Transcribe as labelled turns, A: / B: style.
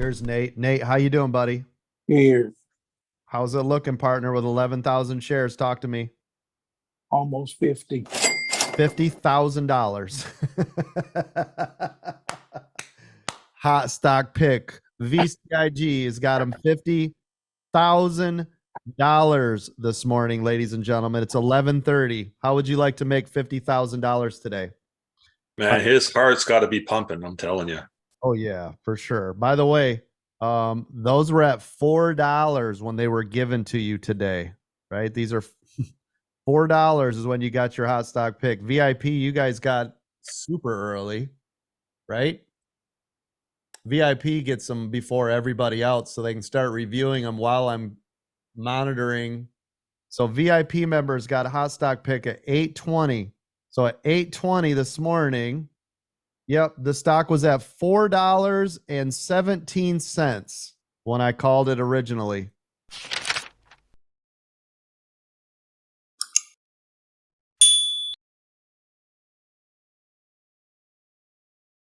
A: There's Nate. Nate, how you doing, buddy?
B: Here,
A: How's it looking, partner, with 11,000 shares? Talk to me.
B: almost 50.
A: $50,000. Hot stock pick. VCIG has got him $50,000 this morning, ladies and gentlemen. It's 11:30. How would you like to make $50,000 today?
C: Man, his heart's got to be pumping. I'm telling you.
A: Oh yeah, for sure. By the way, those were at $4 when they were given to you today, right? These are $4 is when you got your hot stock pick. VIP, you guys got super early, right? VIP gets them before everybody else so they can start reviewing them while I'm monitoring. So VIP members got a hot stock pick at 8:20. So at 8:20 this morning, yep, the stock was at $4.17 when I called it originally.